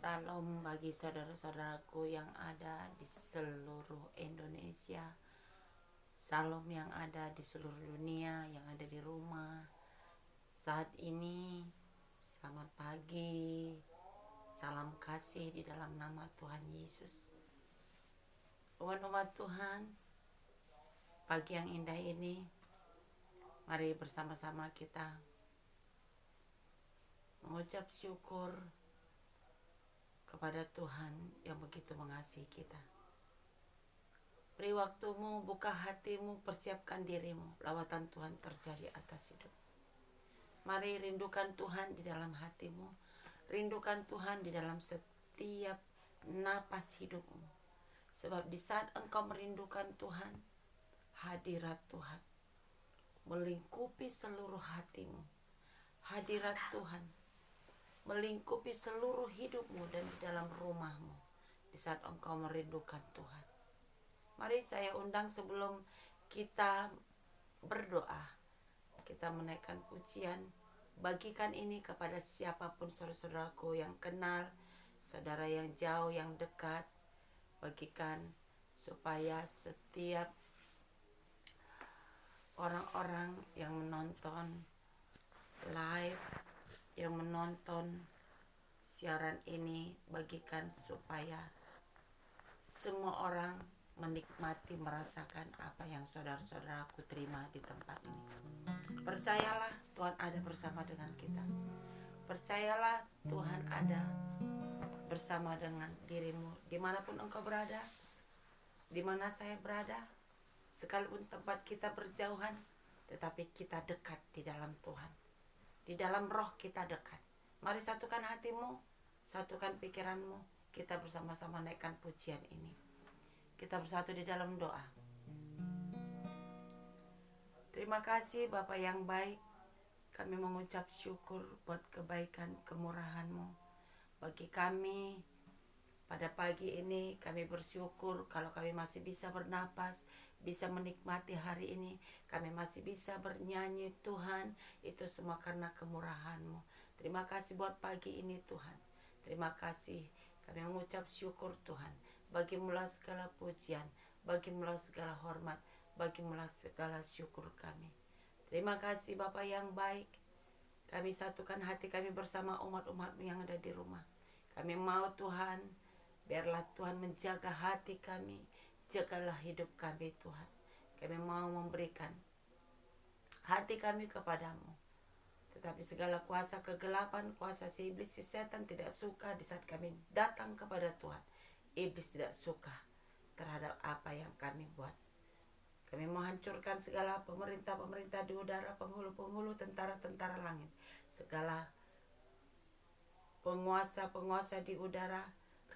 Salam bagi saudara-saudaraku yang ada di seluruh Indonesia. Salam yang ada di seluruh dunia, yang ada di rumah. Saat ini, selamat pagi. Salam kasih di dalam nama Tuhan Yesus. Umat-umat Tuhan, pagi yang indah ini, mari bersama-sama kita mengucap syukur kepada Tuhan yang begitu mengasihi kita. Beri waktumu, buka hatimu, persiapkan dirimu. Lawatan Tuhan terjadi atas hidup. Mari rindukan Tuhan di dalam hatimu. Rindukan Tuhan di dalam setiap napas hidupmu. Sebab di saat engkau merindukan Tuhan, hadirat Tuhan melingkupi seluruh hatimu. Hadirat Tuhan melingkupi seluruh hidupmu dan di dalam rumahmu di saat engkau merindukan Tuhan. Mari saya undang sebelum kita berdoa, kita menaikkan pujian, bagikan ini kepada siapapun saudara-saudaraku yang kenal, saudara yang jauh, yang dekat, bagikan supaya setiap orang-orang yang menonton live, yang menonton siaran ini, bagikan supaya semua orang menikmati, merasakan apa yang saudara-saudaraku terima di tempat ini. Percayalah Tuhan ada bersama dengan kita. Percayalah Tuhan ada bersama dengan dirimu dimanapun engkau berada, dimana saya berada, sekalipun tempat kita berjauhan, tetapi kita dekat di dalam Tuhan. Di dalam roh kita dekat. Mari satukan hatimu, satukan pikiranmu. Kita bersama-sama naikkan pujian ini. Kita bersatu di dalam doa. Terima kasih Bapa yang baik. Kami mengucap syukur buat kebaikan kemurahan-Mu bagi kami. Pada pagi ini kami bersyukur kalau kami masih bisa bernapas, bisa menikmati hari ini, kami masih bisa bernyanyi. Tuhan, itu semua karena kemurahan-Mu. Terima kasih buat pagi ini Tuhan. Terima kasih, kami mengucap syukur Tuhan. Bagimulah segala pujian, bagimulah segala hormat, bagimulah segala syukur kami. Terima kasih Bapa yang baik. Kami satukan hati kami bersama umat-umat-Mu yang ada di rumah. Kami mau Tuhan, biarlah Tuhan menjaga hati kami, jagalah hidup kami Tuhan. Kami mau memberikan hati kami kepadamu. Tetapi segala kuasa kegelapan, kuasa si iblis, si setan tidak suka di saat kami datang kepada Tuhan. Iblis tidak suka terhadap apa yang kami buat. Kami mau hancurkan segala pemerintah-pemerintah di udara, penghulu-penghulu, tentara-tentara langit. Segala penguasa-penguasa di udara,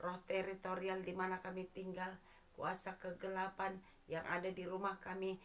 roh teritorial di mana kami tinggal, kuasa kegelapan yang ada di rumah kami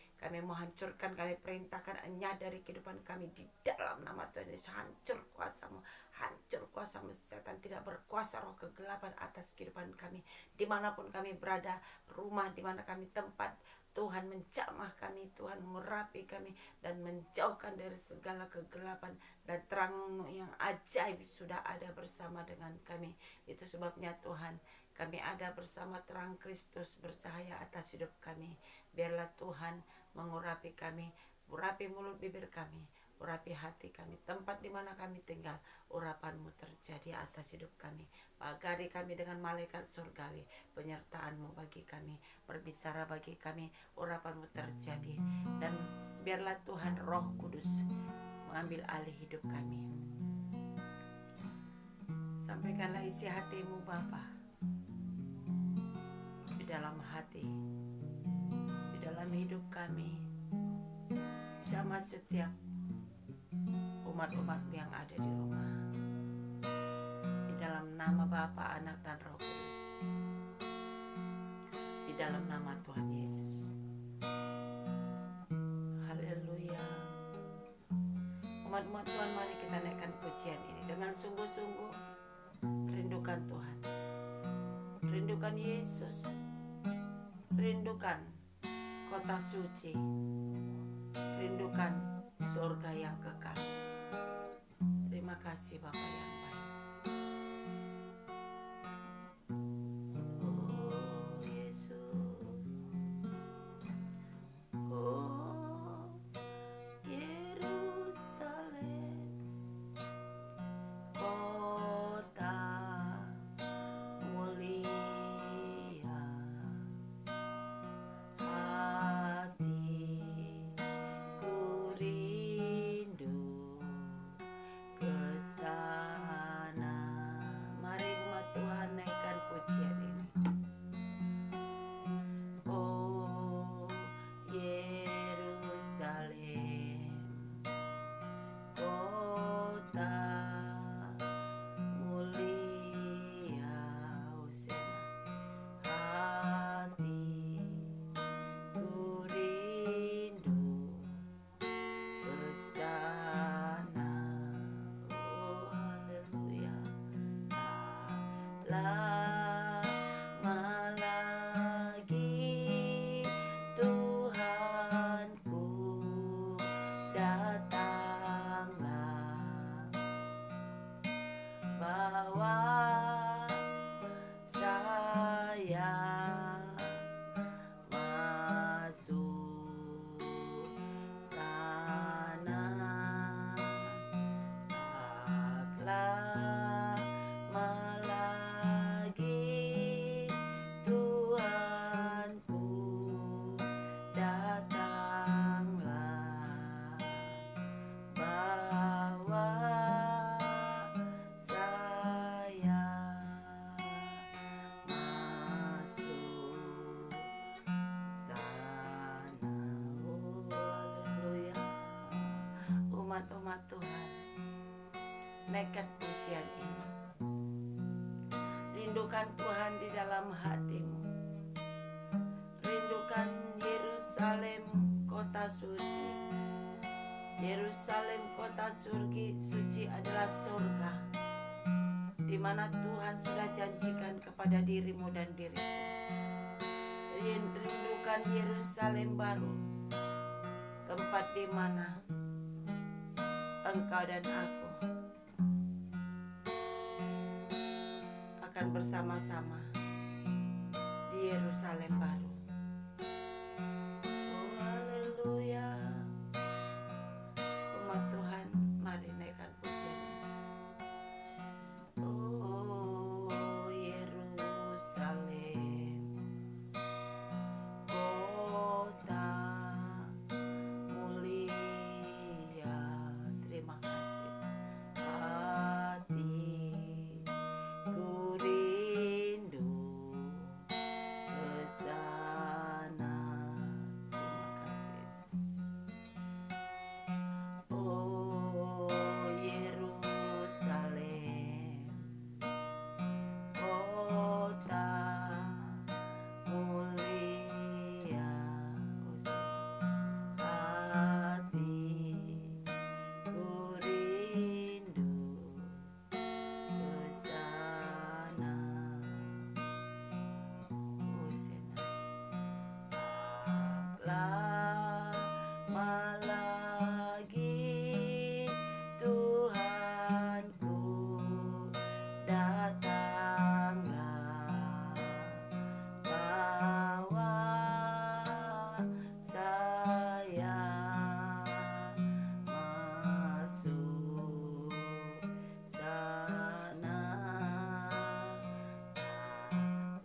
mau hancurkan, kami perintahkan enyah dari kehidupan kami di dalam nama Tuhan Yesus. Hancur kuasamu, hancur kuasamu, setan tidak berkuasa, roh kegelapan atas kehidupan kami. Dimanapun kami berada, rumah dimana kami tempat, Tuhan menjamah kami, Tuhan mengurapi kami dan menjauhkan dari segala kegelapan, dan terang yang ajaib sudah ada bersama dengan kami. Itu sebabnya Tuhan, kami ada bersama terang Kristus bercahaya atas hidup kami. Biarlah Tuhan mengurapi kami, urapi mulut bibir kami, urapi hati kami, tempat di mana kami tinggal, urapan-Mu terjadi atas hidup kami. Pagari kami dengan malaikat surgawi, penyertaan-Mu bagi kami, berbicara bagi kami, urapan-Mu terjadi. Dan biarlah Tuhan Roh Kudus mengambil alih hidup kami. Sampaikanlah isi hati-Mu Bapa di dalam hati, di dalam hidup kami. Jamah setiap umat-umat yang ada di rumah. Di dalam nama Bapa, Anak, dan Roh Kudus. Di dalam nama Tuhan Yesus. Haleluya. Umat-umat Tuhan, mari kita naikkan pujian ini dengan sungguh-sungguh. Rindukan Tuhan. Rindukan Yesus. Rindukan kota suci. Rindukan surga yang kekal. Terima kasih Bapa yang baik. umat-umat Tuhan, naikkan pujian ini. Rindukan Tuhan di dalam hatimu. Rindukan Yerusalem, kota suci. Yerusalem, kota suci adalah surga, di mana Tuhan sudah janjikan kepada dirimu dan diriku. Rindukan Yerusalem baru, tempat di mana engkau dan aku akan bersama-sama di Yerusalem baru. Oh haleluya. Umat Tuhan, mari naikkan pujian ini. Oh Yerusalem, kota mulia. Terima kasih. Hatiku rindu ke sana. Terima kasih Yesus. Oh Yerusalem, kota mulia. Hatiku rindu ke sana. Lama lagi Tuhanku, datanglah, bawa saya masuk sana.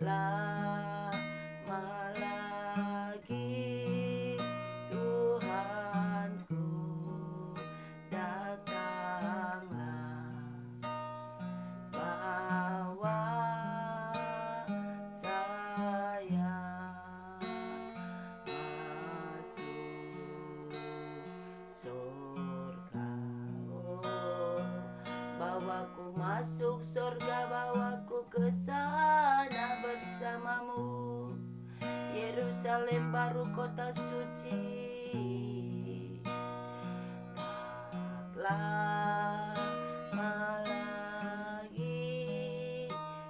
Lama lagi Tuhanku, datanglah, bawa saya masuk surga. Oh, bawaku masuk surga, bawaku ke sana bersamamu. Yerusalem baru, kota suci. Lama lagi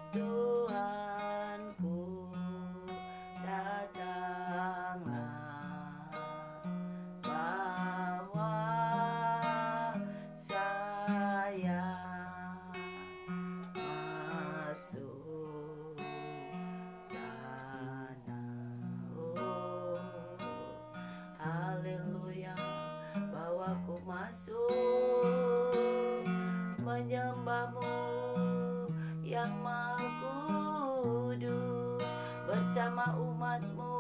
Tuhanku, datanglah, bawa saya masuk sana. Oh haleluya. Bawaku masuk menyembahmu yang Maha Kudus bersama umatmu.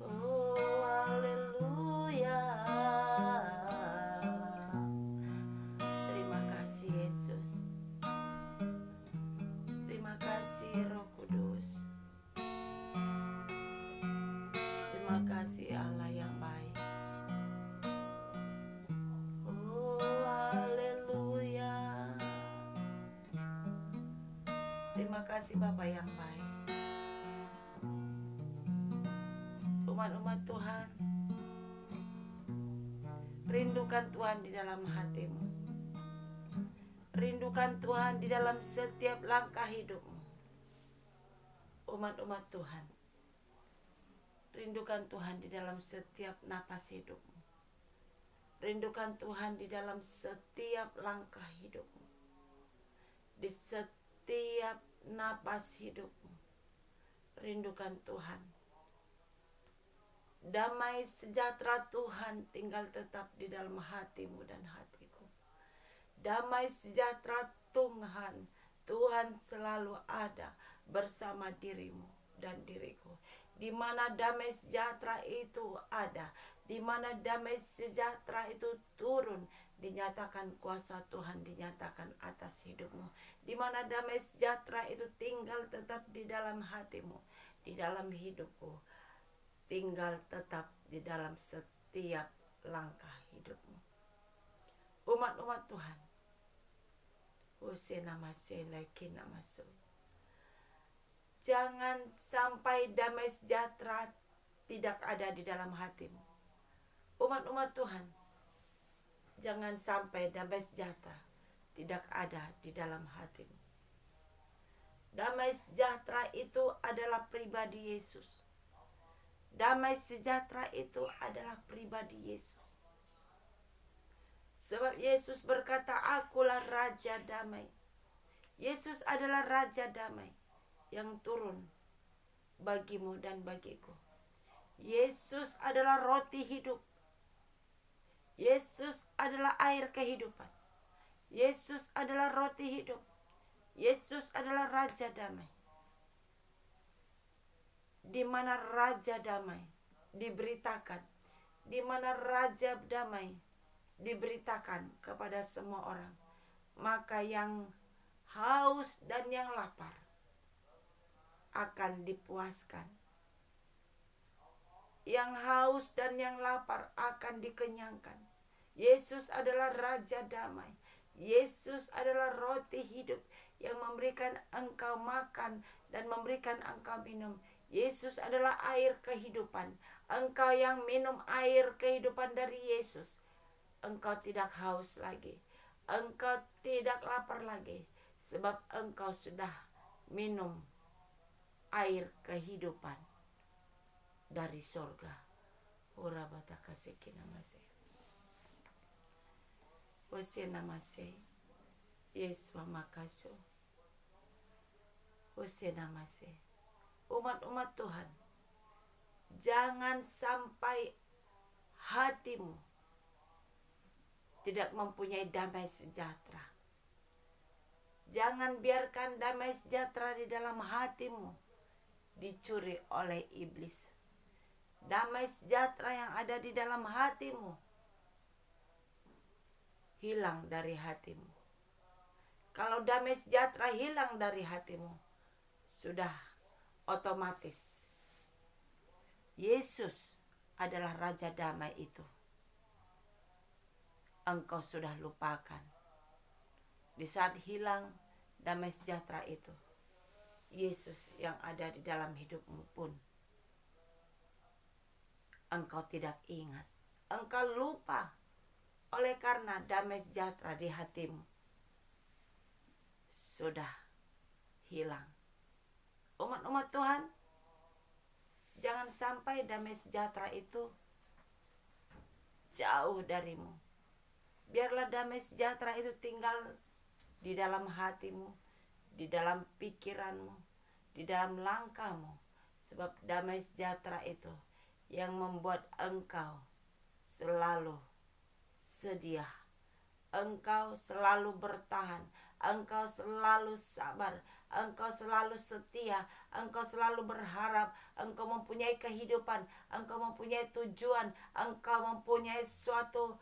Oh haleluya. Terima kasih Yesus. Terima kasih Roh Kudus. Terima kasih Allah yang baik. Oh haleluya. Terima kasih Bapa yang baik. Umat-umat Tuhan, rindukan Tuhan di dalam hatimu. Rindukan Tuhan di dalam setiap langkah hidupmu. Umat-umat Tuhan, rindukan Tuhan di dalam setiap napas hidupmu. Rindukan Tuhan di dalam setiap langkah hidupmu. Di setiap napas hidupmu. Rindukan Tuhan. Damai sejahtera Tuhan tinggal tetap di dalam hatimu dan hatiku. Damai sejahtera Tuhan, Tuhan selalu ada bersama dirimu dan diriku. Di mana damai sejahtera itu ada, di mana damai sejahtera itu turun, dinyatakan kuasa Tuhan dinyatakan atas hidupmu. Di mana damai sejahtera itu tinggal tetap di dalam hatimu. di dalam hidupku, tinggal tetap di dalam setiap langkah hidupmu. Umat-umat Tuhan, jangan sampai damai sejahtera tidak ada di dalam hatimu. Umat-umat Tuhan, jangan sampai damai sejahtera tidak ada di dalam hatimu. Damai sejahtera itu adalah pribadi Yesus. Damai sejahtera itu adalah pribadi Yesus. Sebab Yesus berkata, akulah Raja Damai. Yesus adalah Raja Damai yang turun bagimu dan bagiku. Yesus adalah roti hidup. Yesus adalah air kehidupan. Yesus adalah roti hidup. Yesus adalah Raja Damai. Di mana Raja Damai diberitakan, di mana Raja Damai diberitakan kepada semua orang, maka yang haus dan yang lapar akan dipuaskan. Yang haus dan yang lapar akan dikenyangkan. Yesus adalah Raja Damai. Yesus adalah roti hidup yang memberikan engkau makan dan memberikan engkau minum. Yesus adalah air kehidupan. Engkau yang minum air kehidupan dari Yesus, engkau tidak haus lagi. Engkau tidak lapar lagi. Sebab engkau sudah minum air kehidupan dari sorga. Urabata kaseki namase. Wase namase. Yesus makaso. Wase namase. Umat-umat Tuhan, jangan sampai hatimu tidak mempunyai damai sejahtera. Jangan biarkan damai sejahtera di dalam hatimu dicuri oleh iblis. Damai sejahtera yang ada di dalam hatimu hilang dari hatimu. Kalau damai sejahtera hilang dari hatimu, sudah otomatis Yesus adalah Raja Damai itu engkau sudah lupakan. Di saat hilang damai sejahtera itu, Yesus yang ada di dalam hidupmu pun engkau tidak ingat. Engkau lupa oleh karena damai sejahtera di hatimu sudah hilang. Umat-umat Tuhan, jangan sampai damai sejahtera itu jauh darimu. Biarlah damai sejahtera itu tinggal di dalam hatimu, di dalam pikiranmu, di dalam langkahmu. Sebab damai sejahtera itu yang membuat engkau selalu sedia. Engkau selalu bertahan. Engkau selalu sabar. Engkau selalu setia. Engkau selalu berharap. Engkau mempunyai kehidupan. Engkau mempunyai tujuan. Engkau mempunyai suatu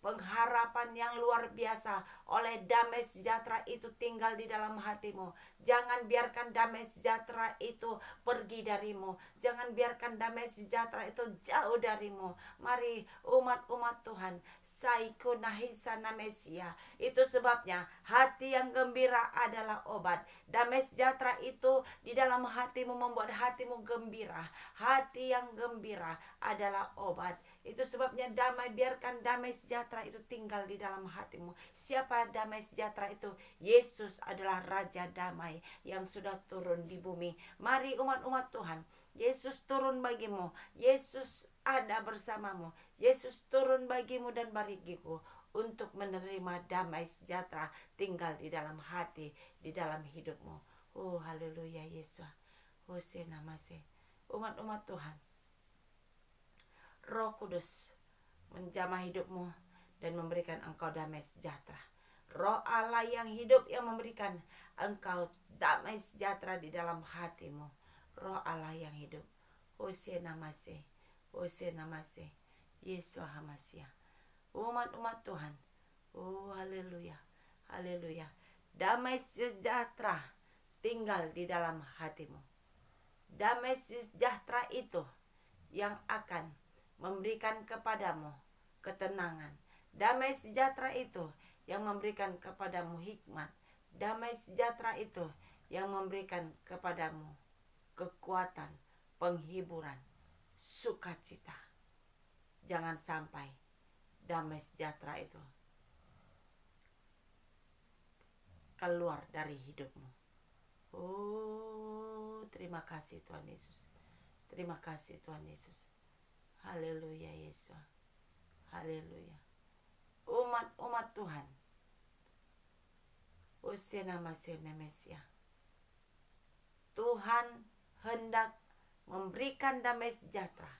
pengharapan yang luar biasa. Oleh damai sejahtera itu tinggal di dalam hatimu. Jangan biarkan damai sejahtera itu pergi darimu. Jangan biarkan damai sejahtera itu jauh darimu. Mari umat-umat Tuhan, saiku nahisana Mesia. Itu sebabnya hati yang gembira adalah obat. Damai sejahtera itu di dalam hatimu membuat hatimu gembira. Hati yang gembira adalah obat. Itu sebabnya biarkan damai sejahtera itu tinggal di dalam hatimu. Siapa damai sejahtera itu? Yesus adalah Raja Damai yang sudah turun di bumi. Mari umat-umat Tuhan, Yesus turun bagimu. Yesus ada bersamamu. Yesus turun bagimu dan bagiku untuk menerima damai sejahtera tinggal di dalam hati, di dalam hidupmu. Oh haleluya Yesus. Hose namase. Umat-umat Tuhan, Roh Kudus menjamah hidupmu dan memberikan engkau damai sejahtera. Roh Allah yang hidup yang memberikan engkau damai sejahtera di dalam hatimu. Roh Allah yang hidup. Hose namase. Hose namase. Yesus Hamasia. Umat-umat Tuhan. Oh haleluya. Haleluya. Damai sejahtera tinggal di dalam hatimu. Damai sejahtera itu yang akan memberikan kepadamu ketenangan. Damai sejahtera itu yang memberikan kepadamu hikmat. Damai sejahtera itu yang memberikan kepadamu kekuatan, penghiburan, sukacita. Jangan sampai damai sejahtera itu keluar dari hidupmu. Oh, terima kasih Tuhan Yesus. Terima kasih Tuhan Yesus. Haleluya Yesus. Haleluya. Umat Tuhan. Hosana Masena Mesia. Tuhan hendak memberikan damai sejahtera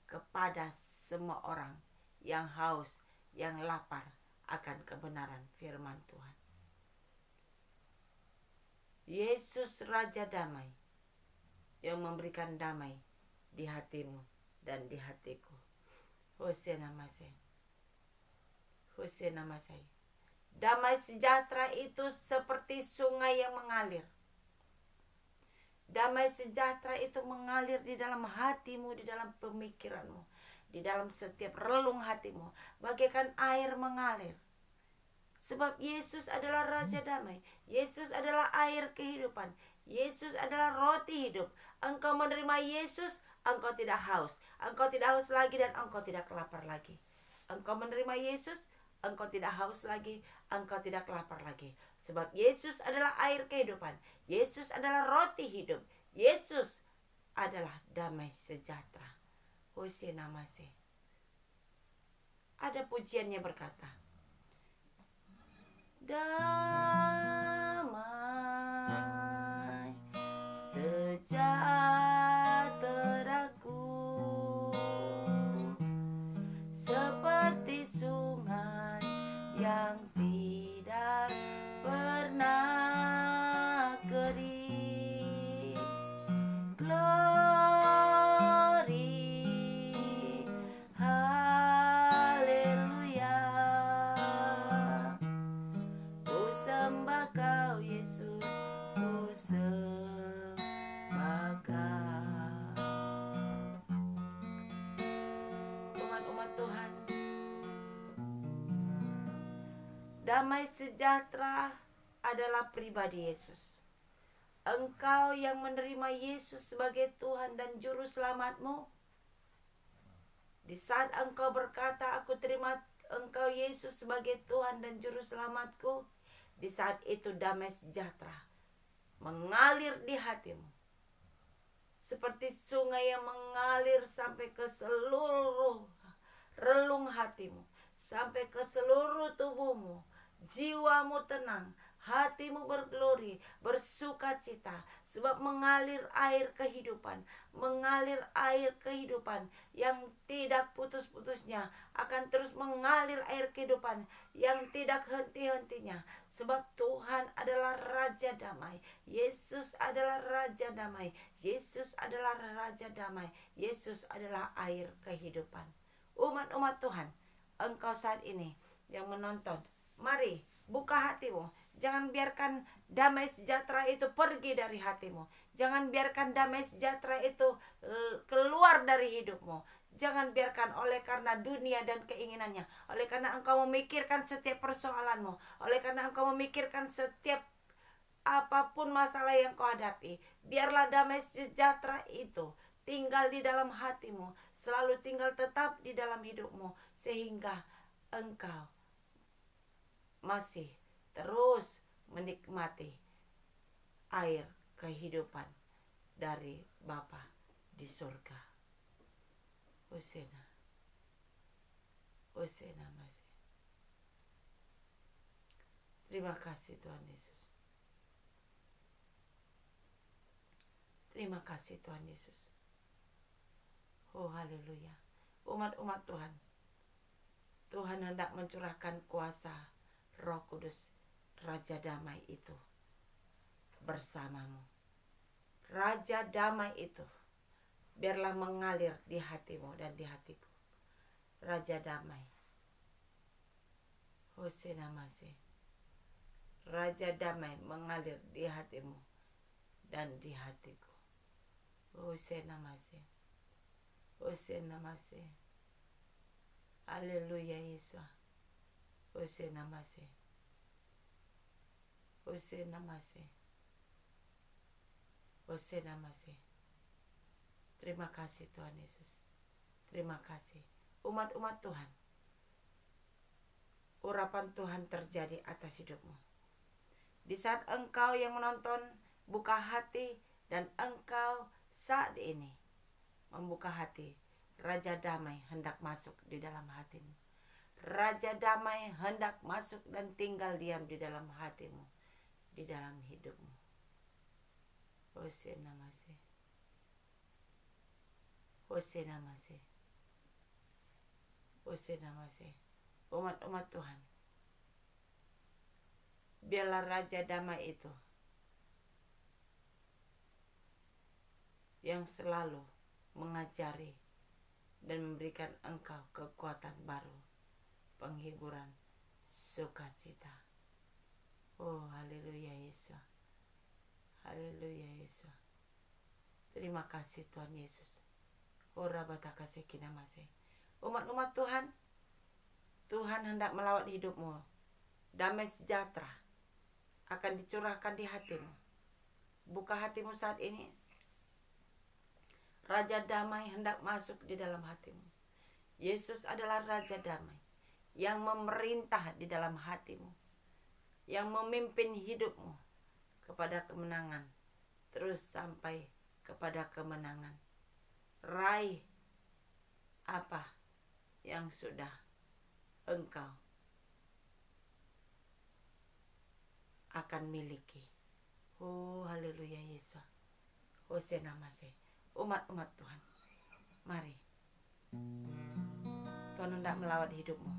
kepada semua orang yang haus, yang lapar akan kebenaran firman Tuhan. Yesus Raja Damai yang memberikan damai di hatimu dan di hatiku. Hosana Masena. Hosana Masai. Damai sejahtera itu seperti sungai yang mengalir. Damai sejahtera itu mengalir di dalam hatimu, di dalam pemikiranmu, di dalam setiap relung hatimu, bagaikan air mengalir. Sebab Yesus adalah Raja Damai. Yesus adalah air kehidupan. Yesus adalah roti hidup. Engkau menerima Yesus, engkau tidak haus. Engkau tidak haus lagi dan engkau tidak lapar lagi. Engkau menerima Yesus, engkau tidak haus lagi, engkau tidak lapar lagi. Sebab Yesus adalah air kehidupan. Yesus adalah roti hidup. Yesus adalah damai sejahtera. Hosana Masena. Ada pujiannya berkata, damai sejahteraku seperti sungai yang tidak pernah kering. Glory, haleluya. Ku sembah Kau Yesus, ku sembah Kau. Umat-umat Tuhan, damai sejahtera adalah pribadi Yesus. Engkau yang menerima Yesus sebagai Tuhan dan Juru Selamatmu, di saat engkau berkata, aku terima Engkau Yesus sebagai Tuhan dan Juru Selamatku, di saat itu damai sejahtera mengalir di hatimu. Seperti sungai yang mengalir sampai ke seluruh relung hatimu, sampai ke seluruh tubuhmu. Jiwamu tenang, hatimu berglori, bersukacita, sebab mengalir air kehidupan, mengalir air kehidupan yang tidak putus-putusnya, akan terus mengalir air kehidupan yang tidak henti-hentinya. Sebab Tuhan adalah Raja Damai. Yesus adalah Raja Damai. Yesus adalah Raja Damai. Yesus adalah air kehidupan. Umat-umat Tuhan, engkau saat ini yang menonton, mari buka hatimu. Jangan biarkan damai sejahtera itu pergi dari hatimu. Jangan biarkan damai sejahtera itu keluar dari hidupmu. Jangan biarkan oleh karena dunia dan keinginannya, oleh karena engkau memikirkan setiap persoalanmu, oleh karena engkau memikirkan setiap apapun masalah yang kau hadapi, biarlah damai sejahtera itu tinggal di dalam hatimu, selalu tinggal tetap di dalam hidupmu, sehingga engkau masih terus menikmati air kehidupan dari Bapa di surga. Hosana. Hosana Masih. Terima kasih Tuhan Yesus. Terima kasih Tuhan Yesus. Oh haleluya. Umat-umat Tuhan, Tuhan hendak mencurahkan kuasa Roh Kudus, Raja Damai itu bersamamu. Raja Damai itu biarlah mengalir di hatimu dan di hatiku. Raja Damai. Hosana Masih. Raja Damai mengalir di hatimu dan di hatiku. Hosea namase. Hosea namase. Haleluya Yesus. Hosea namase. Hosea namase. Hosea namase. Terima kasih Tuhan Yesus. Terima kasih. Umat-umat Tuhan, urapan Tuhan terjadi atas hidupmu. Di saat engkau yang menonton buka hati dan engkau saat ini membuka hati, Raja Damai hendak masuk di dalam hatimu. Raja Damai hendak masuk dan tinggal diam di dalam hatimu, di dalam hidupmu. Hosea namase. Hosea namase. Hosea namase. Umat-umat Tuhan, biarlah Raja Damai itu yang selalu mengajari dan memberikan engkau kekuatan baru, penghiburan, sukacita. Oh, haleluya Yesus. Haleluya Yesus. Terima kasih Tuhan Yesus. Ora bataka sekinamase. Umat-umat Tuhan, Tuhan hendak melawat hidupmu. Damai sejahtera akan dicurahkan di hatimu. Buka hatimu saat ini. Raja Damai hendak masuk di dalam hatimu. Yesus adalah Raja Damai yang memerintah di dalam hatimu, yang memimpin hidupmu kepada kemenangan, terus sampai kepada kemenangan. Raih apa yang sudah engkau akan miliki. Oh, haleluya Yesus. Hosea namase. Umat-umat Tuhan, mari Tuhan hendak melawat hidupmu.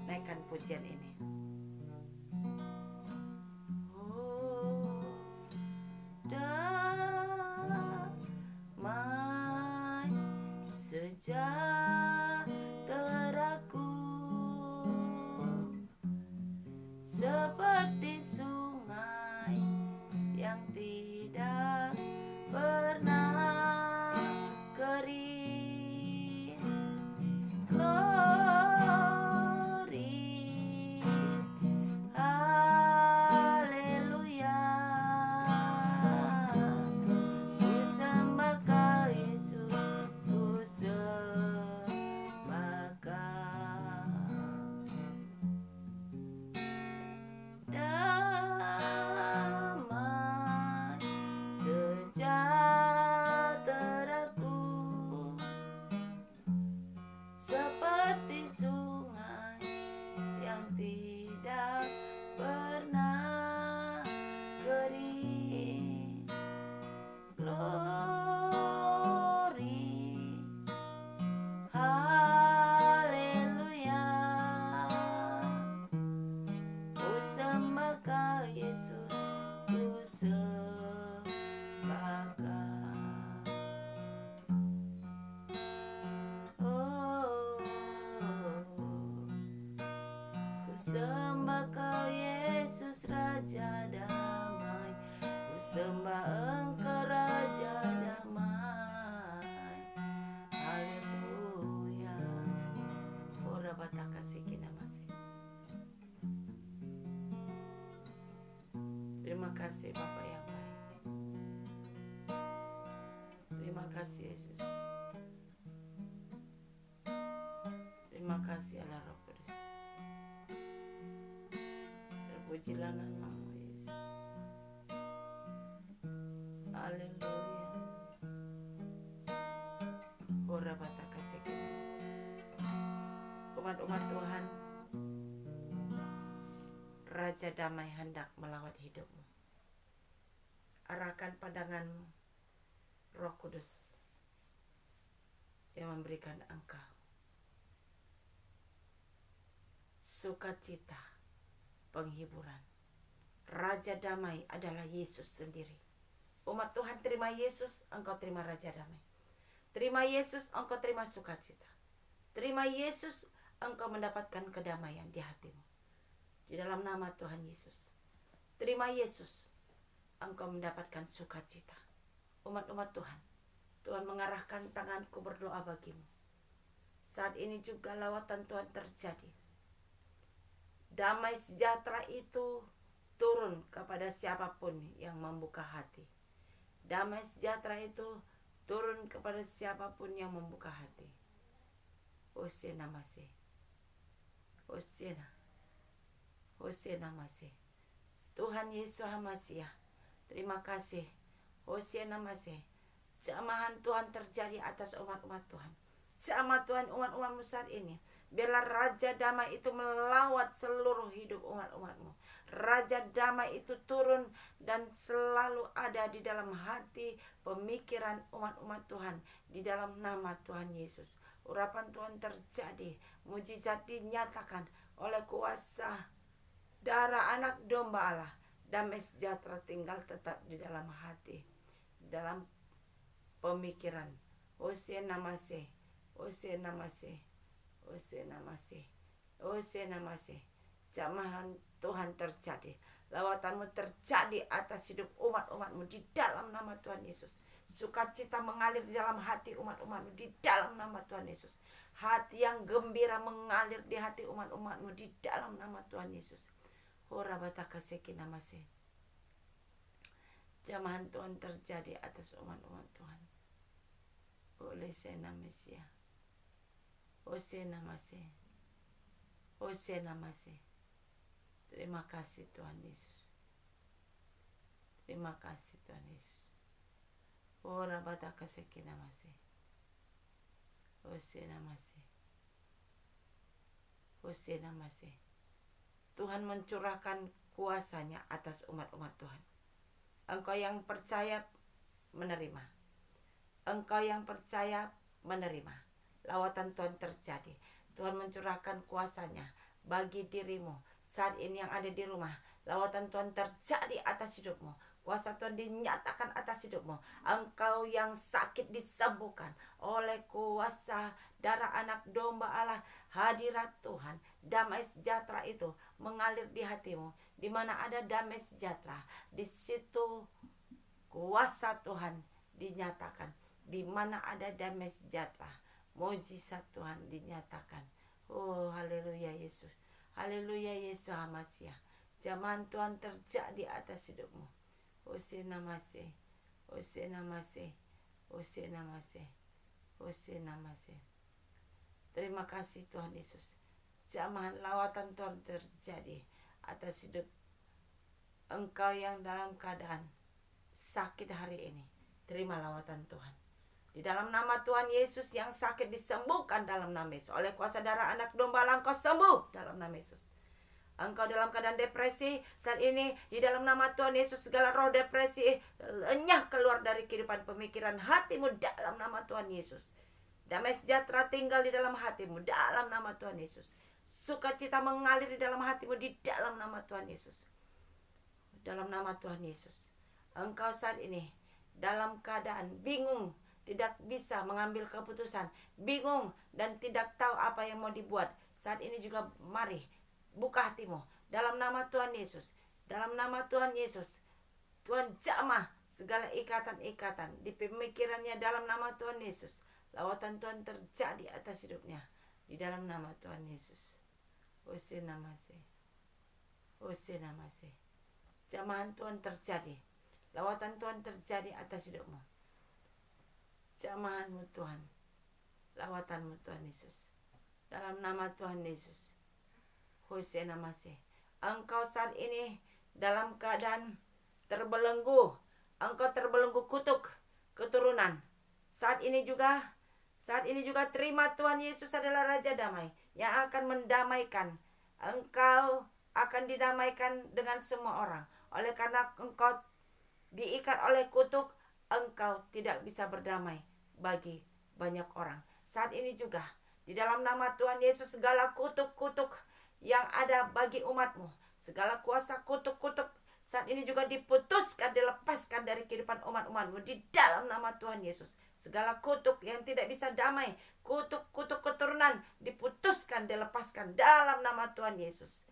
Naikkan pujian ini. Oh, damai sejahteraku seperti sungai yang tidak pernah kering. Glory, haleluya. Ku sembah Kau Yesus, ku sembah Kau. Damai sejahteraku seperti sungai yang tidak pernah kering. Glory, haleluya. Ku sembah Kau Yesus, ku sembah Kau. Oh, ku sembah Kau Yesus Raja Damai, ku sembah Engkau Raja Damai. Haleluya. Ora bataka sekinamase. Terima kasih Bapa yang baik. Terima kasih Yesus. Terima kasih Allah Roh Kudus. Terpujilah namamu Yesus. Haleluya. Ora bataka sekinamase. Umat-umat Tuhan, Raja Damai hendak melawat hidupmu. Arahkan pandanganmu, Roh Kudus yang memberikan engkau sukacita, penghiburan. Raja Damai adalah Yesus sendiri. Umat Tuhan, terima Yesus, engkau terima Raja Damai. Terima Yesus, engkau terima sukacita. Terima Yesus, engkau mendapatkan kedamaian di hatimu. Di dalam nama Tuhan Yesus. Terima Yesus, engkau mendapatkan sukacita. Umat-umat Tuhan, Tuhan mengarahkan tanganku berdoa bagimu. Saat ini juga lawatan Tuhan terjadi. Damai sejahtera itu turun kepada siapapun yang membuka hati. Damai sejahtera itu turun kepada siapapun yang membuka hati. Hosena masih. Hosena. Hosena masih. Tuhan Yesus Hamasiah. Terima kasih. Hosena masih. Jamahan Tuhan terjadi atas umat-umat Tuhan. Jamah Tuhan umat-umatmu saat ini. Biarlah Raja Damai itu melawat seluruh hidup umat-umatmu. Raja Damai itu turun dan selalu ada di dalam hati pemikiran umat-umat Tuhan. Di dalam nama Tuhan Yesus. Urapan Tuhan terjadi. Mujizat dinyatakan oleh kuasa darah anak domba Allah. Damai sejahtera tinggal tetap di dalam hati. Dalam pemikiran. Hosena masih. Hosena masih. Hosena masih. Hosena masih. Jamahan Tuhan terjadi. Lawatanmu terjadi atas hidup umat-umatmu di dalam nama Tuhan Yesus. Sukacita mengalir di dalam hati umat-umatmu di dalam nama Tuhan Yesus. Hati yang gembira mengalir di hati umat-umatmu di dalam nama Tuhan Yesus. Horabataka sekina masih. Jamahan Tuhan terjadi atas umat-umat Tuhan. Oleh sena Mesia. Hosena masih. Hosena masih. Terima kasih Tuhan Yesus. Terima kasih Tuhan Yesus. Ora bataka sekina masih. Hosena masih. Hosena masih. Tuhan mencurahkan kuasanya atas umat-umat Tuhan. Engkau yang percaya menerima. Engkau yang percaya menerima. Lawatan Tuhan terjadi. Tuhan mencurahkan kuasanya bagi dirimu. Saat ini yang ada di rumah, lawatan Tuhan terjadi atas hidupmu. Kuasa Tuhan dinyatakan atas hidupmu. Engkau yang sakit disembuhkan oleh kuasa darah anak domba Allah. Hadirat Tuhan, damai sejahtera itu mengalir di hatimu. Di mana ada damai sejahtera, di situ kuasa Tuhan dinyatakan. Di mana ada damai sejahtera, mujizat Tuhan dinyatakan. Oh, haleluya Yesus. Haleluya Yesus Hamasiah. Zaman Tuhan terjadi atas hidupmu. Hosena masih. Hosena masih. Hosena masih. Hosena masih. Terima kasih Tuhan Yesus. Jamahan lawatan Tuhan terjadi atas hidup engkau yang dalam keadaan sakit hari ini. Terima lawatan Tuhan. Di dalam nama Tuhan Yesus yang sakit disembuhkan dalam nama Yesus. Oleh kuasa darah anak domba engkau sembuh dalam nama Yesus. Engkau dalam keadaan depresi saat ini, di dalam nama Tuhan Yesus segala roh depresi lenyah keluar dari kehidupan pemikiran hatimu dalam nama Tuhan Yesus. Damai sejahtera tinggal di dalam hatimu dalam nama Tuhan Yesus. Sukacita mengalir di dalam hatimu di dalam nama Tuhan Yesus. Dalam nama Tuhan Yesus. Engkau saat ini dalam keadaan bingung, tidak bisa mengambil keputusan, bingung dan tidak tahu apa yang mau dibuat. Saat ini juga mari buka hatimu dalam nama Tuhan Yesus. Dalam nama Tuhan Yesus, Tuhan jamah segala ikatan-ikatan di pemikirannya dalam nama Tuhan Yesus. Lawatan Tuhan terjadi atas hidupnya di dalam nama Tuhan Yesus. Hosena masih. Hosena masih. Jamahan Tuhan terjadi. Lawatan Tuhan terjadi atas hidupmu. Jamahanmu Tuhan. Lawatanmu Tuhan Yesus. Dalam nama Tuhan Yesus. Hosena masih. Engkau saat ini dalam keadaan terbelenggu. Engkau terbelenggu kutuk keturunan. Saat ini juga terima Tuhan Yesus adalah Raja Damai yang akan mendamaikan. Engkau akan didamaikan dengan semua orang. Oleh karena engkau diikat oleh kutuk, engkau tidak bisa berdamai bagi banyak orang. Saat ini juga di dalam nama Tuhan Yesus segala kutuk-kutuk yang ada bagi umatmu, segala kuasa kutuk-kutuk saat ini juga diputuskan, dilepaskan dari kehidupan umat-umatmu di dalam nama Tuhan Yesus. Segala kutuk yang tidak bisa damai, kutuk-kutuk keturunan diputuskan, dilepaskan dalam nama Tuhan Yesus.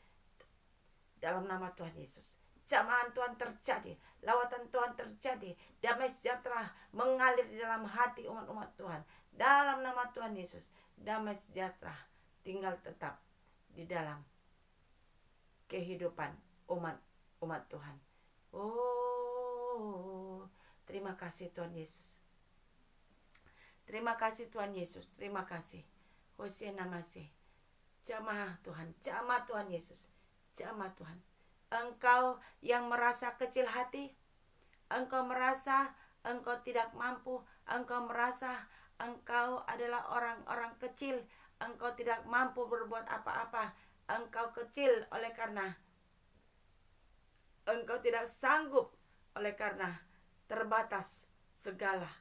Dalam nama Tuhan Yesus. Jamahan Tuhan terjadi, lawatan Tuhan terjadi, damai sejahtera mengalir di dalam hati umat-umat Tuhan. Dalam nama Tuhan Yesus, damai sejahtera tinggal tetap di dalam kehidupan umat Tuhan. Oh, terima kasih Tuhan Yesus. Terima kasih Tuhan Yesus, terima kasih. Hosiana masih. Jamaah Tuhan, jamaah Tuhan Yesus, jamaah Tuhan. Engkau yang merasa kecil hati, engkau merasa engkau tidak mampu, engkau merasa engkau adalah orang-orang kecil, engkau tidak mampu berbuat apa-apa, engkau kecil oleh karena engkau tidak sanggup, oleh karena terbatas segala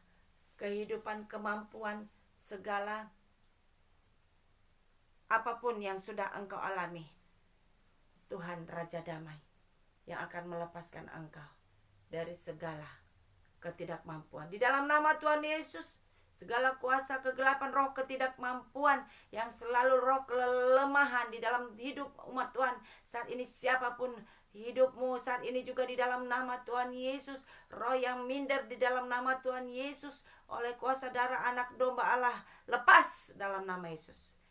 kehidupan, kemampuan, segala apapun yang sudah engkau alami. Tuhan Raja Damai yang akan melepaskan engkau dari segala ketidakmampuan. Di dalam nama Tuhan Yesus, segala kuasa kegelapan, roh ketidakmampuan yang selalu roh kelemahan di dalam hidup umat Tuhan saat ini, siapapun hidupmu saat ini juga di dalam nama Tuhan Yesus, roh yang minder di dalam nama Tuhan Yesus, oleh kuasa darah anak domba Allah, lepas dalam nama Yesus.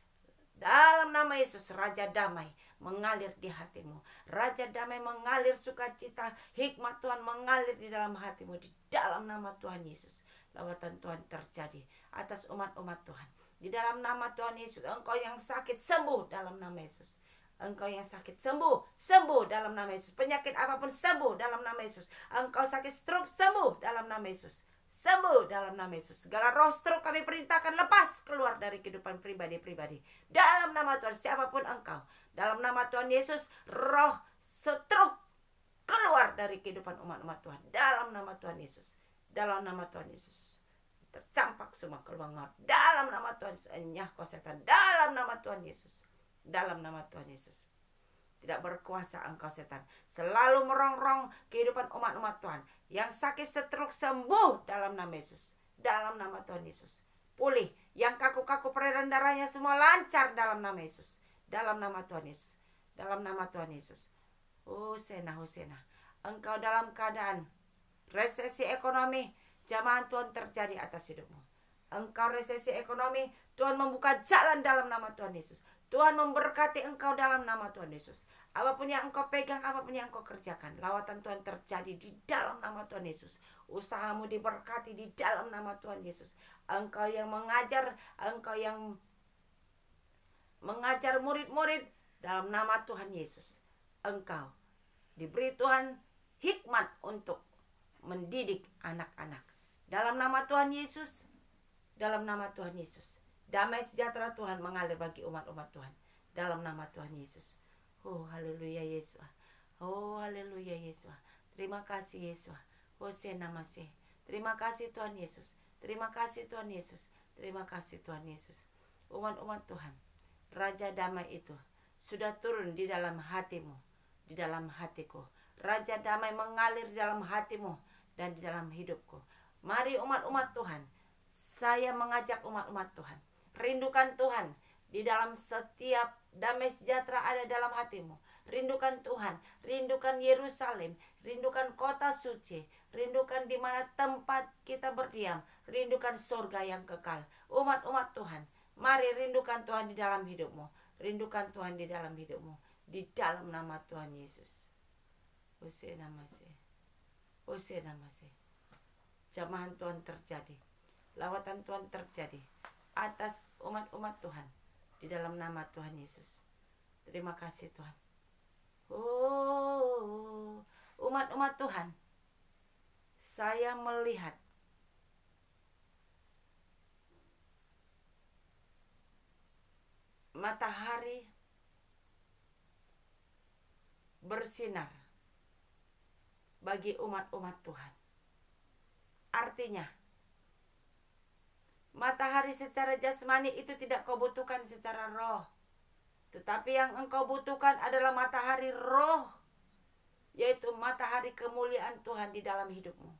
Dalam nama Yesus, Raja Damai mengalir di hatimu. Raja Damai mengalir sukacita, hikmat Tuhan mengalir di dalam hatimu. Di dalam nama Tuhan Yesus, lawatan Tuhan terjadi atas umat-umat Tuhan. Di dalam nama Tuhan Yesus, engkau yang sakit sembuh dalam nama Yesus. Engkau yang sakit sembuh dalam nama Yesus. Penyakit apapun sembuh dalam nama Yesus. Engkau sakit stroke sembuh dalam nama Yesus. Sembuh dalam nama Yesus. Segala roh stroke kami perintahkan lepas keluar dari kehidupan pribadi-pribadi. Dalam nama Tuhan, siapapun engkau. Dalam nama Tuhan Yesus, roh stroke keluar dari kehidupan umat-umat Tuhan. Dalam nama Tuhan Yesus. Dalam nama Tuhan Yesus. Tercampak semua keluar. Dalam nama Tuhan Yesus. Enyah kau setan. Dalam nama Tuhan Yesus. Dalam nama Tuhan Yesus. Tidak berkuasa engkau setan. Selalu merongrong kehidupan umat-umat Tuhan. Yang sakit stroke sembuh dalam nama Yesus. Dalam nama Tuhan Yesus. Pulih. Yang kaku-kaku peredaran darahnya semua lancar dalam nama Yesus. Dalam nama Tuhan Yesus. Dalam nama Tuhan Yesus. Hosana, Hosana. Engkau dalam keadaan resesi ekonomi, jamahan Tuhan terjadi atas hidupmu. Engkau resesi ekonomi, Tuhan membuka jalan dalam nama Tuhan Yesus. Tuhan memberkati engkau dalam nama Tuhan Yesus. Apapun yang engkau pegang, apapun yang engkau kerjakan, lawatan Tuhan terjadi di dalam nama Tuhan Yesus. Usahamu diberkati di dalam nama Tuhan Yesus. Engkau yang mengajar, engkau yang mengajar murid-murid dalam nama Tuhan Yesus. Engkau diberi Tuhan hikmat untuk mendidik anak-anak. Dalam nama Tuhan Yesus, dalam nama Tuhan Yesus. Damai sejahtera Tuhan mengalir bagi umat-umat Tuhan. Dalam nama Tuhan Yesus. Oh haleluya Yesus. Oh haleluya Yesus. Terima kasih Yesus. Hosana masih. Terima kasih Tuhan Yesus. Terima kasih Tuhan Yesus. Terima kasih Tuhan Yesus. Umat-umat Tuhan, Raja Damai itu sudah turun di dalam hatimu, di dalam hatiku. Raja Damai mengalir di dalam hatimu dan di dalam hidupku. Mari umat-umat Tuhan, saya mengajak umat-umat Tuhan, rindukan Tuhan di dalam setiap damai sejahtera ada dalam hatimu. Rindukan Tuhan, rindukan Yerusalem, rindukan kota suci, rindukan di mana tempat kita berdiam, rindukan surga yang kekal. Umat-umat Tuhan, mari rindukan Tuhan di dalam hidupmu, rindukan Tuhan di dalam hidupmu, di dalam nama Tuhan Yesus. Hosana masih, Hosana masih. Jamahan Tuhan terjadi, lawatan Tuhan terjadi atas umat-umat Tuhan di dalam nama Tuhan Yesus. Terima kasih Tuhan. Oh, umat-umat Tuhan, saya melihat matahari bersinar bagi umat-umat Tuhan. Artinya, matahari secara jasmani itu tidak kau butuhkan secara roh. Tetapi yang engkau butuhkan adalah matahari roh, yaitu matahari kemuliaan Tuhan di dalam hidupmu.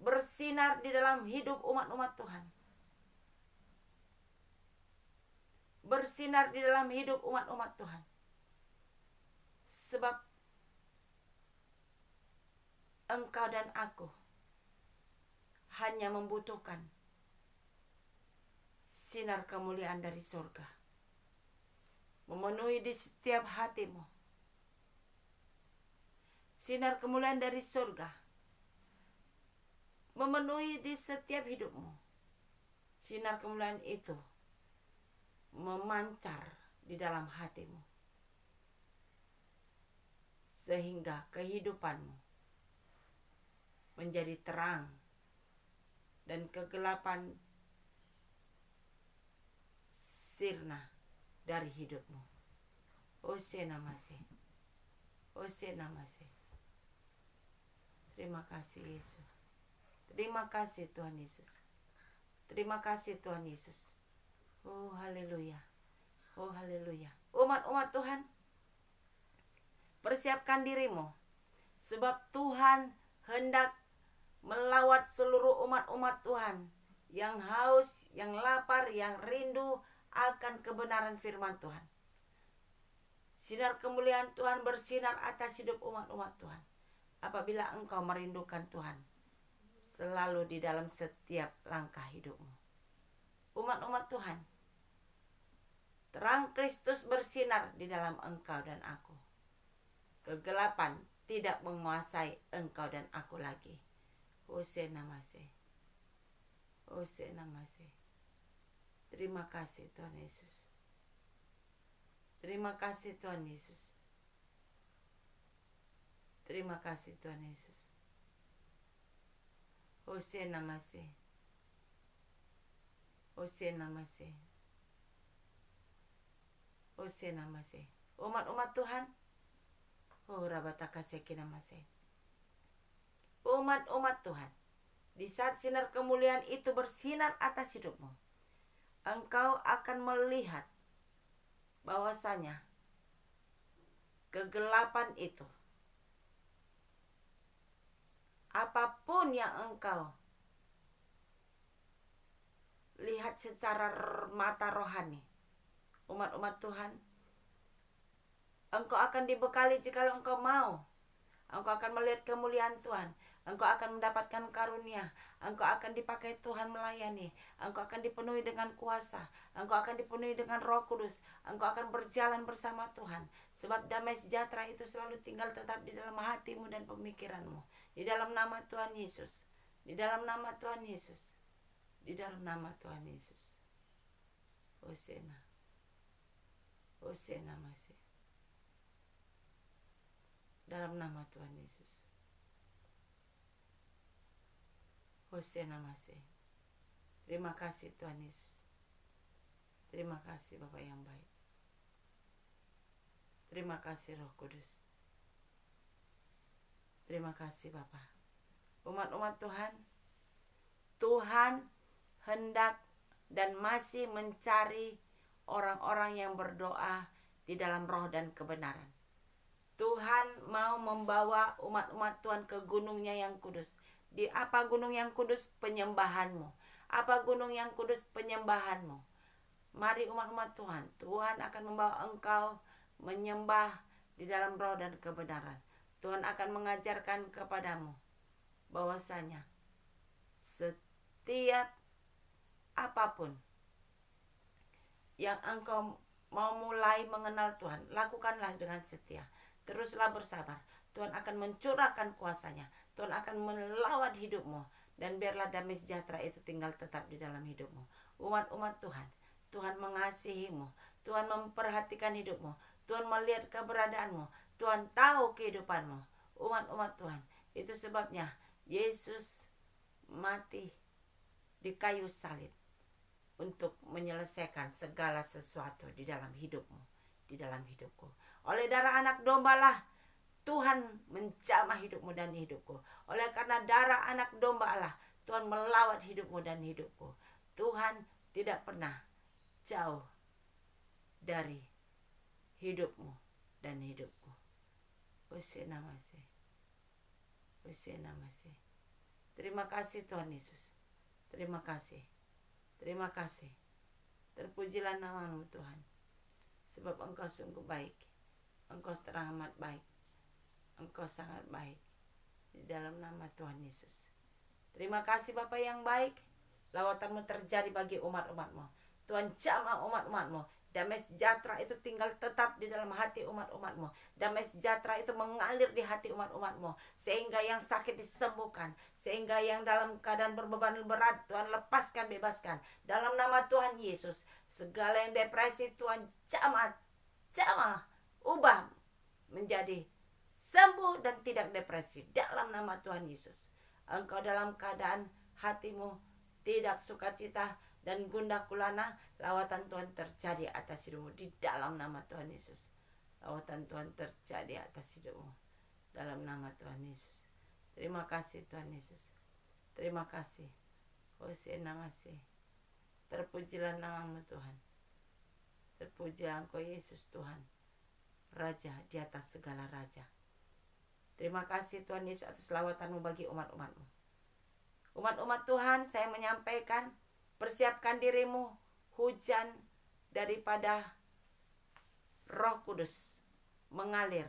Bersinar di dalam hidup umat-umat Tuhan. Bersinar di dalam hidup umat-umat Tuhan. Sebab engkau dan aku hanya membutuhkan sinar kemuliaan dari surga memenuhi di setiap hatimu. Sinar kemuliaan dari surga memenuhi di setiap hidupmu. Sinar kemuliaan itu memancar di dalam hatimu, sehingga kehidupanmu menjadi terang dan kegelapan sirna dari hidupmu. Hosea Masih. Hosea Masih. Terima kasih Yesus. Terima kasih Tuhan Yesus. Terima kasih Tuhan Yesus. Oh haleluya. Oh haleluya. Umat-umat Tuhan, persiapkan dirimu, sebab Tuhan hendak melawat seluruh umat-umat Tuhan yang haus, yang lapar, yang rindu akan kebenaran firman Tuhan. Sinar kemuliaan Tuhan bersinar atas hidup umat-umat Tuhan. Apabila engkau merindukan Tuhan selalu di dalam setiap langkah hidupmu. Umat-umat Tuhan, terang Kristus bersinar di dalam engkau dan aku. Kegelapan tidak menguasai engkau dan aku lagi. Hosea Masih. Hosea Masih. Terima kasih Tuhan Yesus. Terima kasih Tuhan Yesus. Terima kasih Tuhan Yesus. Hosea Masih. Hosea Masih. Hosea Masih. Umat-umat Tuhan, oh rabataka sekina masih. Umat-umat Tuhan, di saat sinar kemuliaan itu bersinar atas hidupmu, engkau akan melihat bahwasanya kegelapan itu, apapun yang engkau lihat secara mata rohani, umat-umat Tuhan, engkau akan dibekali jikalau engkau mau. Engkau akan melihat kemuliaan Tuhan. Engkau akan mendapatkan karunia. Engkau akan dipakai Tuhan melayani. Engkau akan dipenuhi dengan kuasa. Engkau akan dipenuhi dengan Roh Kudus. Engkau akan berjalan bersama Tuhan. Sebab damai sejahtera itu selalu tinggal tetap di dalam hatimu dan pemikiranmu. Di dalam nama Tuhan Yesus. Di dalam nama Tuhan Yesus. Di dalam nama Tuhan Yesus. Hosea. Hosea Masih. Dalam nama Tuhan Yesus. Hosea Masih. Terima kasih Tuhan Yesus. Terima kasih Bapak yang baik. Terima kasih Roh Kudus. Terima kasih Bapak. Umat-umat Tuhan, Tuhan hendak dan masih mencari orang-orang yang berdoa di dalam roh dan kebenaran. Tuhan mau membawa umat-umat Tuhan ke gunungnya yang kudus. Di apa gunung yang kudus? Penyembahanmu. Apa gunung yang kudus? Penyembahanmu. Mari umat-umat Tuhan, Tuhan akan membawa engkau menyembah di dalam roh dan kebenaran. Tuhan akan mengajarkan kepadamu bahwasanya setiap apapun yang engkau mau mulai mengenal Tuhan, lakukanlah dengan setia. Teruslah bersabar. Tuhan akan mencurahkan kuasanya. Tuhan akan melawat hidupmu. Dan biarlah damai sejahtera itu tinggal tetap di dalam hidupmu. Umat-umat Tuhan, Tuhan mengasihimu. Tuhan memperhatikan hidupmu. Tuhan melihat keberadaanmu. Tuhan tahu kehidupanmu. Umat-umat Tuhan, itu sebabnya Yesus mati di kayu salib untuk menyelesaikan segala sesuatu di dalam hidupmu, di dalam hidupku. Oleh darah anak domba lah Tuhan menjamah hidupmu dan hidupku. Oleh karena darah anak domba Allah, Tuhan melawat hidupmu dan hidupku. Tuhan tidak pernah jauh dari hidupmu dan hidupku. Hosea Masih. Hosea Masih. Terima kasih Tuhan Yesus. Terima kasih. Terima kasih. Terpujilah namamu Tuhan. Sebab engkau sungguh baik. Engkau teramat baik. Engkau sangat baik. Di dalam nama Tuhan Yesus. Terima kasih Bapa yang baik. Lawatan-Mu terjadi bagi umat-umat-Mu. Tuhan jamah umat-umat-Mu. Damai sejahtera itu tinggal tetap di dalam hati umat-umat-Mu. Damai sejahtera itu mengalir di hati umat-umat-Mu. Sehingga yang sakit disembuhkan. Sehingga yang dalam keadaan berbeban berat Tuhan lepaskan, bebaskan. Dalam nama Tuhan Yesus. Segala yang depresi Tuhan jamah, ubah menjadi sembuh dan tidak depresi. Dalam nama Tuhan Yesus. Engkau dalam keadaan hatimu tidak sukacita dan gundah gulana, lawatan Tuhan terjadi atas hidupmu di dalam nama Tuhan Yesus. Lawatan Tuhan terjadi atas hidupmu dalam nama Tuhan Yesus. Terima kasih Tuhan Yesus. Terima kasih. Hosea ngasih. Terpujilah namamu Tuhan. Terpujilah Engkau Yesus Tuhan, Raja di atas segala raja. Terima kasih Tuhan Yesus atas lawatan-Mu bagi umat-umat-Mu. Umat-umat Tuhan, saya menyampaikan, persiapkan dirimu, hujan daripada Roh Kudus mengalir.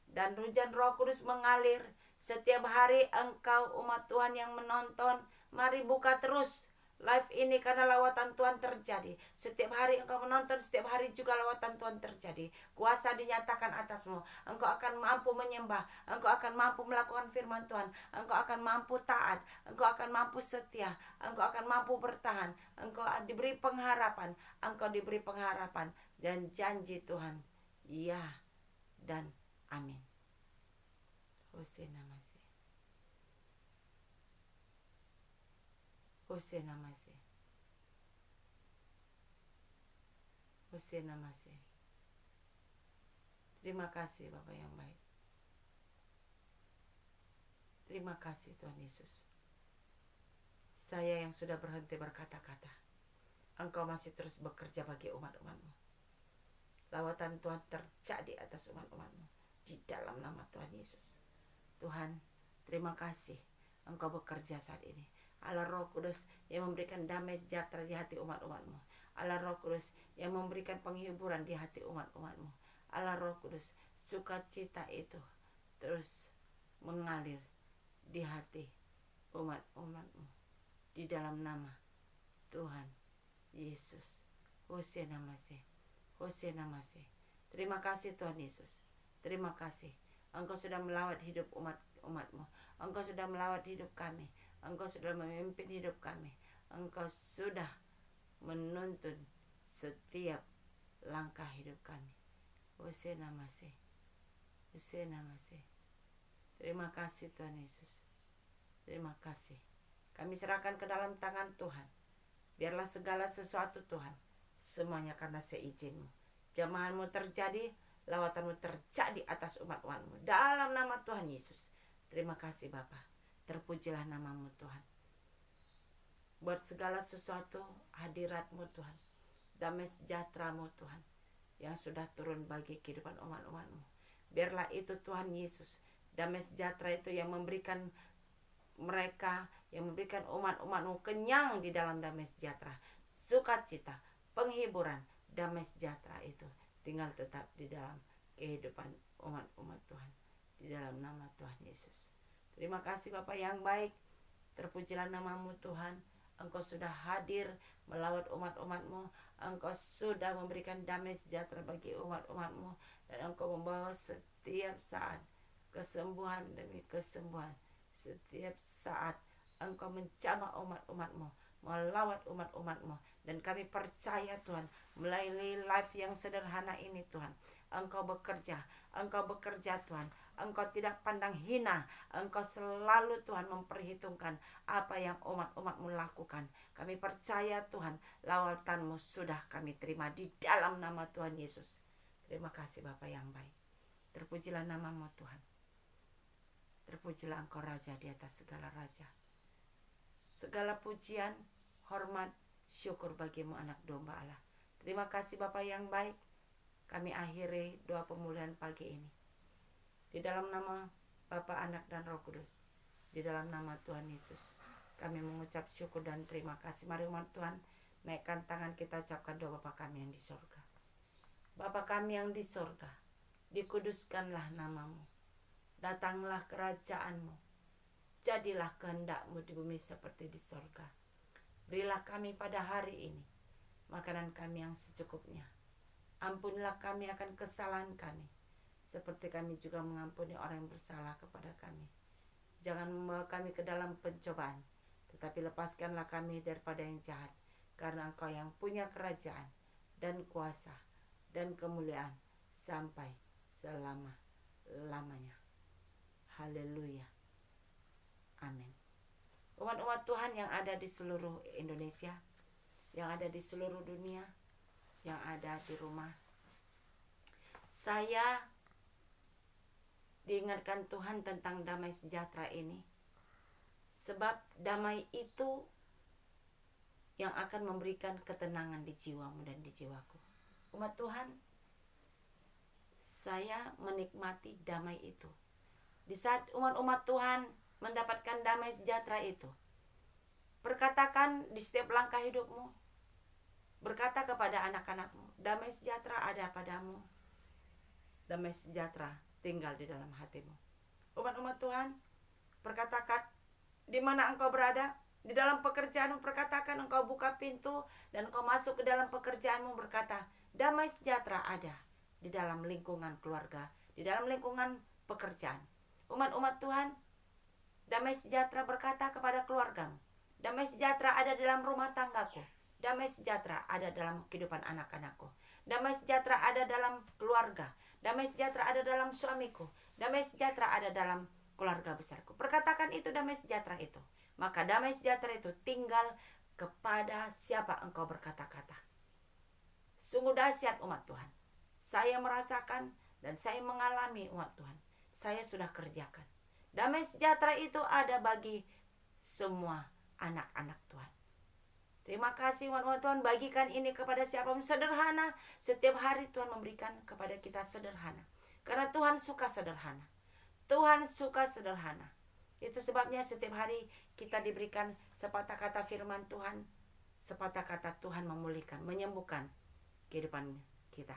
Dan hujan Roh Kudus mengalir setiap hari. Engkau umat Tuhan yang menonton, mari buka terus live ini karena lawatan Tuhan terjadi. Setiap hari engkau menonton, setiap hari juga lawatan Tuhan terjadi. Kuasa dinyatakan atasmu. Engkau akan mampu menyembah. Engkau akan mampu melakukan firman Tuhan. Engkau akan mampu taat. Engkau akan mampu setia. Engkau akan mampu bertahan. Engkau diberi pengharapan. Engkau diberi pengharapan. Dan janji Tuhan, ya dan amin. Hosea masih. Hosea masih. Hosea masih. Terima kasih Bapak yang baik. Terima kasih Tuhan Yesus. Saya yang sudah berhenti berkata-kata, Engkau masih terus bekerja bagi umat-umat-Mu. Lawatan Tuhan terjadi atas umat-umat-Mu di dalam nama Tuhan Yesus. Tuhan, terima kasih Engkau bekerja saat ini. Allah Roh Kudus yang memberikan damai sejahtera di hati umat-umat-Mu. Allah Roh Kudus yang memberikan penghiburan di hati umat-umat-Mu. Allah Roh Kudus, sukacita itu terus mengalir di hati umat-umat-Mu. Di dalam nama Tuhan Yesus. Hosea masih. Hosea masih. Terima kasih Tuhan Yesus. Terima kasih. Engkau sudah melawat hidup umat-umat-Mu. Engkau sudah melawat hidup kami. Engkau sudah memimpin hidup kami. Engkau sudah menuntun setiap langkah hidup kami. Hosea masih. Hosea masih. Terima kasih Tuhan Yesus. Terima kasih. Kami serahkan ke dalam tangan Tuhan. Biarlah segala sesuatu Tuhan, semuanya karena seizin-Mu. Jamahan-Mu terjadi, lawatan-Mu terjadi atas umat-umat-Mu. Dalam nama Tuhan Yesus. Terima kasih Bapa. Terpujilah nama-Mu Tuhan. Buat segala sesuatu hadirat-Mu Tuhan. Damai sejahtera-Mu Tuhan. Yang sudah turun bagi kehidupan umat-umat-Mu. Biarlah itu Tuhan Yesus. Damai sejahtera itu yang memberikan mereka, yang memberikan umat-umat-Mu kenyang di dalam damai sejahtera. Sukacita, penghiburan, damai sejahtera itu tinggal tetap di dalam kehidupan umat-umat Tuhan. Di dalam nama Tuhan Yesus. Terima kasih Bapa yang baik. Terpujilah nama-Mu Tuhan. Engkau sudah hadir melawat umat-umat-Mu. Engkau sudah memberikan damai sejahtera bagi umat-umat-Mu. Dan Engkau membawa setiap saat kesembuhan demi kesembuhan. Setiap saat Engkau menjamah umat-umat-Mu, melawat umat-umat-Mu. Dan kami percaya Tuhan, melalui live yang sederhana ini Tuhan, Engkau bekerja Tuhan. Engkau tidak pandang hina. Engkau selalu Tuhan memperhitungkan apa yang umat-umat-Mu lakukan. Kami percaya Tuhan, lawatan-Mu sudah kami terima di dalam nama Tuhan Yesus. Terima kasih Bapa yang baik. Terpujilah nama-Mu Tuhan. Terpujilah Engkau Raja di atas segala raja. Segala pujian, hormat, syukur bagimu anak domba Allah. Terima kasih Bapa yang baik. Kami akhiri doa pemulihan pagi ini. Di dalam nama Bapa, Anak, dan Roh Kudus. Di dalam nama Tuhan Yesus. Kami mengucap syukur dan terima kasih. Mari umat Tuhan, naikkan tangan kita ucapkan doa Bapa kami yang di sorga. Bapa kami yang di sorga, dikuduskanlah namamu, datanglah kerajaanmu, jadilah kehendakmu di bumi seperti di sorga. Berilah kami pada hari ini makanan kami yang secukupnya. Ampunilah kami akan kesalahan kami, seperti kami juga mengampuni orang yang bersalah kepada kami. Jangan membawa kami ke dalam pencobaan, tetapi lepaskanlah kami daripada yang jahat. Karena Engkau yang punya kerajaan dan kuasa dan kemuliaan sampai selama-lamanya. Haleluya. Amin. Umat-umat Tuhan yang ada di seluruh Indonesia, yang ada di seluruh dunia, yang ada di rumah, saya diingatkan Tuhan tentang damai sejahtera ini. Sebab damai itu yang akan memberikan ketenangan di jiwamu dan di jiwaku. Umat Tuhan, saya menikmati damai itu. Di saat umat-umat Tuhan mendapatkan damai sejahtera itu, perkatakan di setiap langkah hidupmu, berkata kepada anak-anakmu, damai sejahtera ada padamu, damai sejahtera tinggal di dalam hatimu. Umat-umat Tuhan, perkatakan di mana engkau berada, di dalam pekerjaanmu, perkatakan engkau buka pintu dan engkau masuk ke dalam pekerjaanmu, berkata damai sejahtera ada di dalam lingkungan keluarga, di dalam lingkungan pekerjaan. Umat-umat Tuhan, damai sejahtera berkata kepada keluargamu, damai sejahtera ada dalam rumah tanggaku, damai sejahtera ada dalam kehidupan anak-anakku, damai sejahtera ada dalam keluarga, damai sejahtera ada dalam suamiku, damai sejahtera ada dalam keluarga besarku. Perkatakan itu damai sejahtera itu. Maka damai sejahtera itu tinggal kepada siapa engkau berkata-kata. Sungguh dahsyat umat Tuhan. Saya merasakan dan saya mengalami umat Tuhan. Saya sudah kerjakan. Damai sejahtera itu ada bagi semua anak-anak Tuhan. Terima kasih umat Tuhan, bagikan ini kepada siapapun. Sederhana, setiap hari Tuhan memberikan kepada kita sederhana. Karena Tuhan suka sederhana. Tuhan suka sederhana. Itu sebabnya setiap hari kita diberikan sepatah kata firman Tuhan. Sepatah kata Tuhan memulihkan, menyembuhkan kehidupan kita.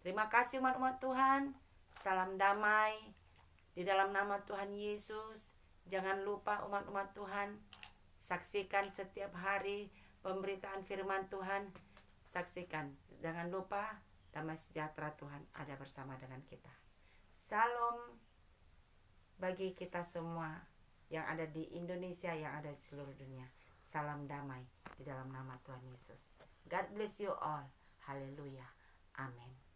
Terima kasih umat-umat Tuhan. Salam damai di dalam nama Tuhan Yesus. Jangan lupa umat-umat Tuhan, saksikan setiap hari pemberitaan firman Tuhan. Saksikan. Jangan lupa damai sejahtera Tuhan ada bersama dengan kita. Salam bagi kita semua yang ada di Indonesia, yang ada di seluruh dunia. Salam damai di dalam nama Tuhan Yesus. God bless you all. Haleluya. Amin.